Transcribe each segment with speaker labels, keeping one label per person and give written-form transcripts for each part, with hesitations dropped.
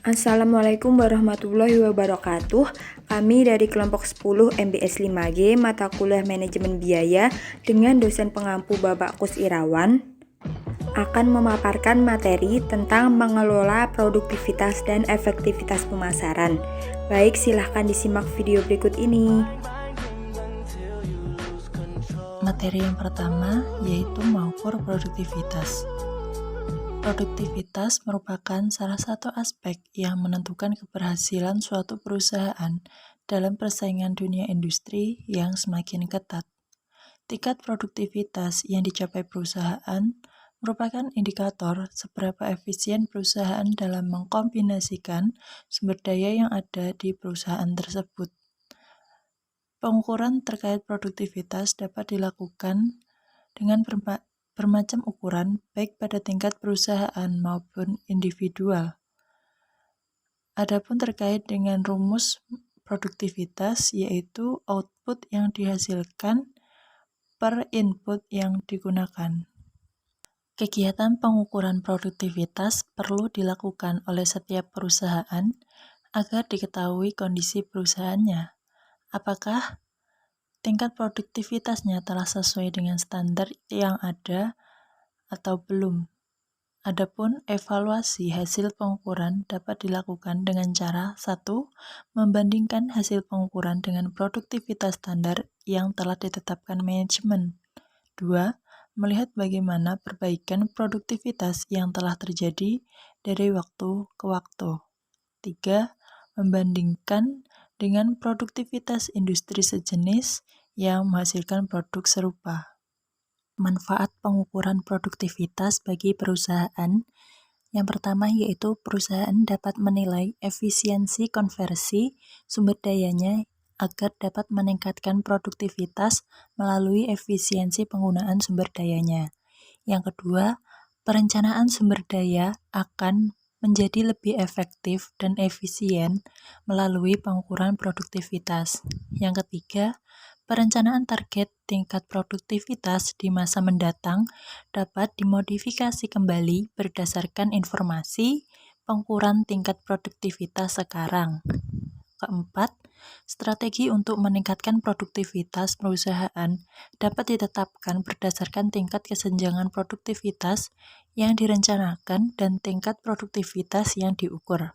Speaker 1: Assalamualaikum warahmatullahi wabarakatuh. Kami dari kelompok 10 MBS 5G mata kuliah manajemen biaya dengan dosen pengampu Bapak Kus Irawan akan memaparkan materi tentang mengelola produktivitas dan efektivitas pemasaran. Baik, silahkan disimak video berikut ini.
Speaker 2: Materi yang pertama yaitu mengukur produktivitas. Produktivitas merupakan salah satu aspek yang menentukan keberhasilan suatu perusahaan dalam persaingan dunia industri yang semakin ketat. Tingkat produktivitas yang dicapai perusahaan merupakan indikator seberapa efisien perusahaan dalam mengkombinasikan sumber daya yang ada di perusahaan tersebut. Pengukuran terkait produktivitas dapat dilakukan dengan bermacam ukuran, baik pada tingkat perusahaan maupun individual. Adapun terkait dengan rumus produktivitas, yaitu output yang dihasilkan per input yang digunakan. Kegiatan pengukuran produktivitas perlu dilakukan oleh setiap perusahaan agar diketahui kondisi perusahaannya. Apakah tingkat produktivitasnya telah sesuai dengan standar yang ada atau belum. Adapun evaluasi hasil pengukuran dapat dilakukan dengan cara 1. Membandingkan hasil pengukuran dengan produktivitas standar yang telah ditetapkan manajemen. 2. Melihat bagaimana perbaikan produktivitas yang telah terjadi dari waktu ke waktu. 3. Membandingkan dengan produktivitas industri sejenis yang menghasilkan produk serupa. Manfaat pengukuran produktivitas bagi perusahaan. Yang pertama yaitu perusahaan dapat menilai efisiensi konversi sumber dayanya agar dapat meningkatkan produktivitas melalui efisiensi penggunaan sumber dayanya. Yang kedua, perencanaan sumber daya akan menjadi lebih efektif dan efisien melalui pengukuran produktivitas. Yang ketiga, perencanaan target tingkat produktivitas di masa mendatang dapat dimodifikasi kembali berdasarkan informasi pengukuran tingkat produktivitas sekarang. Keempat, strategi untuk meningkatkan produktivitas perusahaan dapat ditetapkan berdasarkan tingkat kesenjangan produktivitas yang direncanakan dan tingkat produktivitas yang diukur.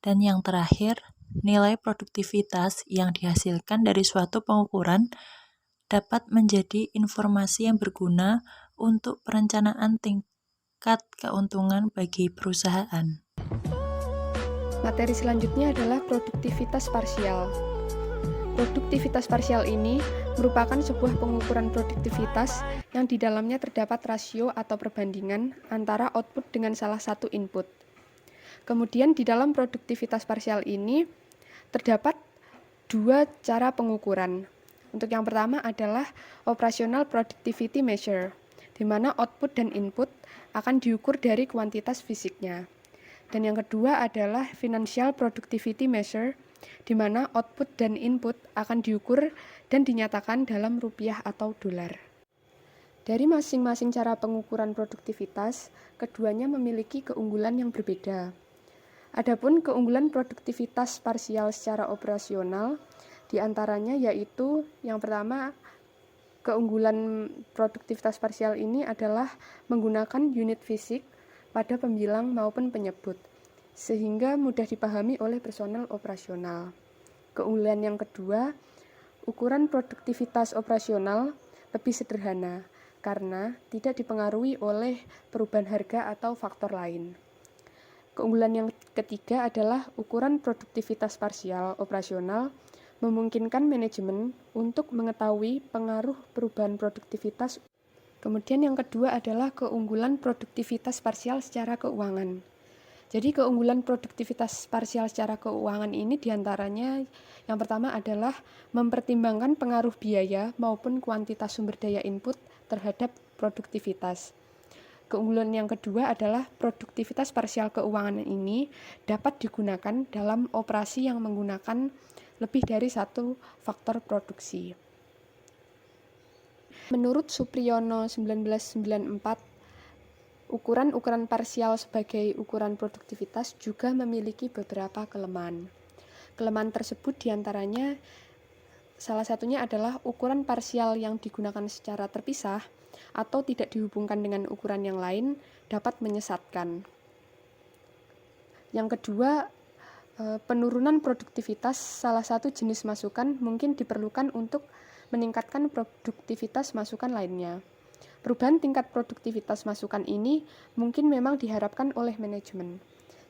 Speaker 2: Dan yang terakhir, nilai produktivitas yang dihasilkan dari suatu pengukuran dapat menjadi informasi yang berguna untuk perencanaan tingkat keuntungan bagi perusahaan.
Speaker 3: Materi selanjutnya adalah produktivitas parsial. Produktivitas parsial ini merupakan sebuah pengukuran produktivitas yang di dalamnya terdapat rasio atau perbandingan antara output dengan salah satu input. Kemudian di dalam produktivitas parsial ini terdapat dua cara pengukuran. Untuk yang pertama adalah operational productivity measure, di mana output dan input akan diukur dari kuantitas fisiknya. Dan yang kedua adalah financial productivity measure, di mana output dan input akan diukur dan dinyatakan dalam rupiah atau dolar. Dari masing-masing cara pengukuran produktivitas, keduanya memiliki keunggulan yang berbeda. Adapun keunggulan produktivitas parsial secara operasional, diantaranya yaitu yang pertama, keunggulan produktivitas parsial ini adalah menggunakan unit fisik pada pembilang maupun penyebut, sehingga mudah dipahami oleh personel operasional. Keunggulan yang kedua, ukuran produktivitas operasional lebih sederhana karena tidak dipengaruhi oleh perubahan harga atau faktor lain. Keunggulan yang ketiga adalah ukuran produktivitas parsial operasional memungkinkan manajemen untuk mengetahui pengaruh perubahan produktivitas. Kemudian yang kedua adalah keunggulan produktivitas parsial secara keuangan. Jadi keunggulan produktivitas parsial secara keuangan ini diantaranya yang pertama adalah mempertimbangkan pengaruh biaya maupun kuantitas sumber daya input terhadap produktivitas. Keunggulan yang kedua adalah produktivitas parsial keuangan ini dapat digunakan dalam operasi yang menggunakan lebih dari satu faktor produksi. Menurut Supriyono 1994, Ukuran-ukuran parsial sebagai ukuran produktivitas juga memiliki beberapa kelemahan. Kelemahan tersebut diantaranya salah satunya adalah ukuran parsial yang digunakan secara terpisah atau tidak dihubungkan dengan ukuran yang lain dapat menyesatkan. Yang kedua, penurunan produktivitas salah satu jenis masukan mungkin diperlukan untuk meningkatkan produktivitas masukan lainnya. Perubahan tingkat produktivitas masukan ini mungkin memang diharapkan oleh manajemen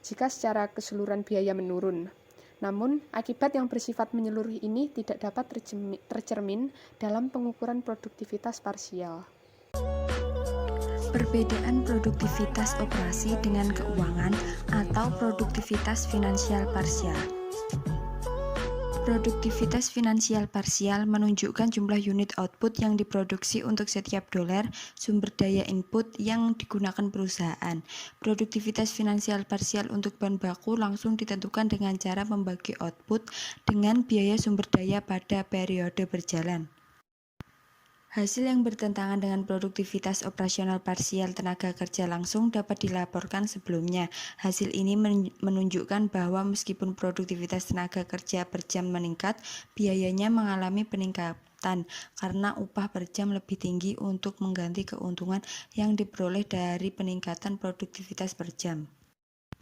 Speaker 3: jika secara keseluruhan biaya menurun. Namun, akibat yang bersifat menyeluruh ini tidak dapat tercermin dalam pengukuran produktivitas parsial.
Speaker 1: Perbedaan produktivitas operasi dengan keuangan atau produktivitas finansial parsial. Produktivitas finansial parsial menunjukkan jumlah unit output yang diproduksi untuk setiap dolar sumber daya input yang digunakan perusahaan. Produktivitas finansial parsial untuk bahan baku langsung ditentukan dengan cara membagi output dengan biaya sumber daya pada periode berjalan. Hasil yang bertentangan dengan produktivitas operasional parsial tenaga kerja langsung dapat dilaporkan sebelumnya. Hasil ini menunjukkan bahwa meskipun produktivitas tenaga kerja per jam meningkat, biayanya mengalami peningkatan karena upah per jam lebih tinggi untuk mengganti keuntungan yang diperoleh dari peningkatan produktivitas per jam.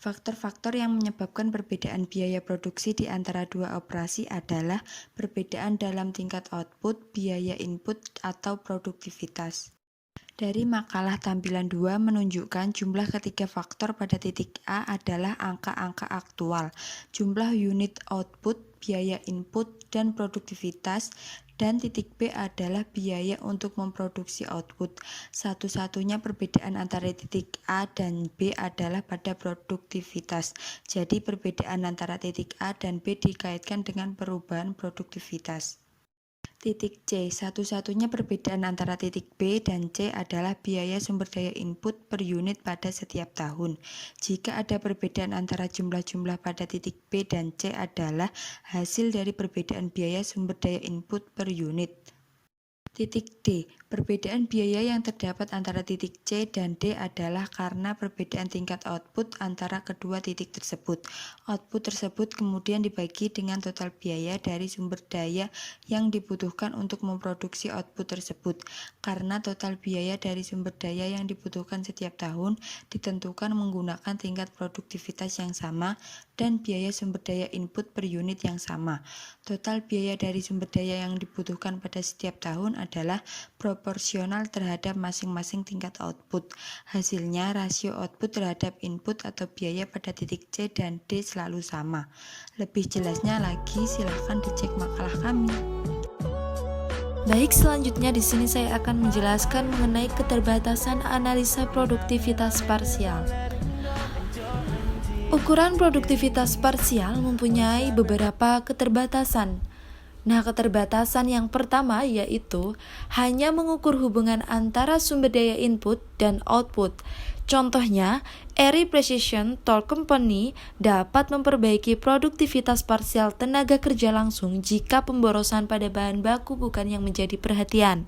Speaker 1: Faktor-faktor yang menyebabkan perbedaan biaya produksi di antara dua operasi adalah perbedaan dalam tingkat output, biaya input, atau produktivitas. Dari makalah tampilan 2 menunjukkan jumlah ketiga faktor pada titik A adalah angka-angka aktual, jumlah unit output, biaya input, dan produktivitas, dan titik B adalah biaya untuk memproduksi output. Satu-satunya perbedaan antara titik A dan B adalah pada produktivitas. Jadi perbedaan antara titik A dan B dikaitkan dengan perubahan produktivitas. Titik C, satu-satunya perbedaan antara titik B dan C adalah biaya sumber daya input per unit pada setiap tahun. Jika ada perbedaan antara jumlah-jumlah pada titik B dan C adalah hasil dari perbedaan biaya sumber daya input per unit. Titik D, perbedaan biaya yang terdapat antara titik C dan D adalah karena perbedaan tingkat output antara kedua titik tersebut. Output tersebut kemudian dibagi dengan total biaya dari sumber daya yang dibutuhkan untuk memproduksi output tersebut. Karena total biaya dari sumber daya yang dibutuhkan setiap tahun ditentukan menggunakan tingkat produktivitas yang sama dan biaya sumber daya input per unit yang sama. Total biaya dari sumber daya yang dibutuhkan pada setiap tahun adalah proporsional terhadap masing-masing tingkat output. Hasilnya, rasio output terhadap input atau biaya pada titik C dan D selalu sama. Lebih jelasnya lagi, silahkan dicek makalah kami.
Speaker 2: Baik, selanjutnya di sini saya akan menjelaskan mengenai keterbatasan analisa produktivitas parsial. Ukuran produktivitas parsial mempunyai beberapa keterbatasan. Nah, keterbatasan yang pertama yaitu hanya mengukur hubungan antara sumber daya input dan output. Contohnya, Erie Precision Tool Company dapat memperbaiki produktivitas parsial tenaga kerja langsung jika pemborosan pada bahan baku bukan yang menjadi perhatian.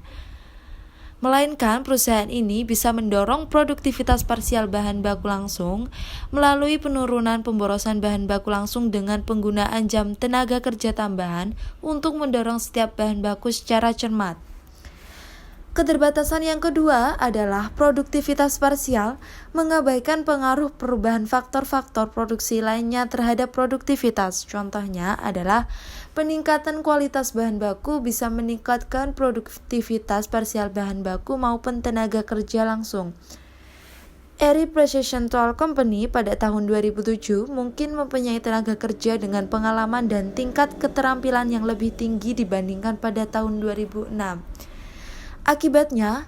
Speaker 2: Melainkan perusahaan ini bisa mendorong produktivitas parsial bahan baku langsung melalui penurunan pemborosan bahan baku langsung dengan penggunaan jam tenaga kerja tambahan untuk mendorong setiap bahan baku secara cermat. Keterbatasan yang kedua adalah produktivitas parsial mengabaikan pengaruh perubahan faktor-faktor produksi lainnya terhadap produktivitas. Contohnya adalah peningkatan kualitas bahan baku bisa meningkatkan produktivitas parsial bahan baku maupun tenaga kerja langsung. Erie Precision Tool Company pada tahun 2007 mungkin mempunyai tenaga kerja dengan pengalaman dan tingkat keterampilan yang lebih tinggi dibandingkan pada tahun 2006. Akibatnya,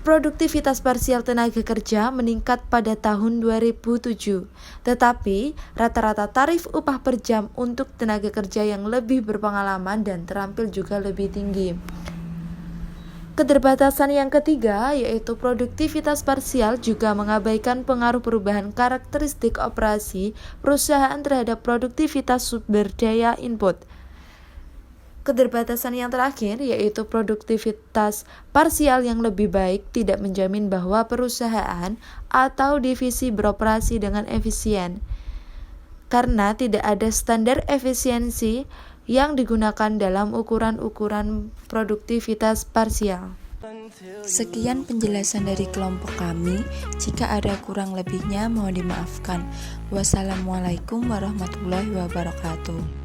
Speaker 2: produktivitas parsial tenaga kerja meningkat pada tahun 2007, tetapi rata-rata tarif upah per jam untuk tenaga kerja yang lebih berpengalaman dan terampil juga lebih tinggi. Keterbatasan yang ketiga yaitu produktivitas parsial juga mengabaikan pengaruh perubahan karakteristik operasi perusahaan terhadap produktivitas sumber daya input.
Speaker 4: Keterbatasan yang terakhir yaitu produktivitas parsial yang lebih baik tidak menjamin bahwa perusahaan atau divisi beroperasi dengan efisien, karena tidak ada standar efisiensi yang digunakan dalam ukuran-ukuran produktivitas parsial.
Speaker 1: Sekian penjelasan dari kelompok kami. Jika ada kurang lebihnya mohon dimaafkan. Wassalamualaikum warahmatullahi wabarakatuh.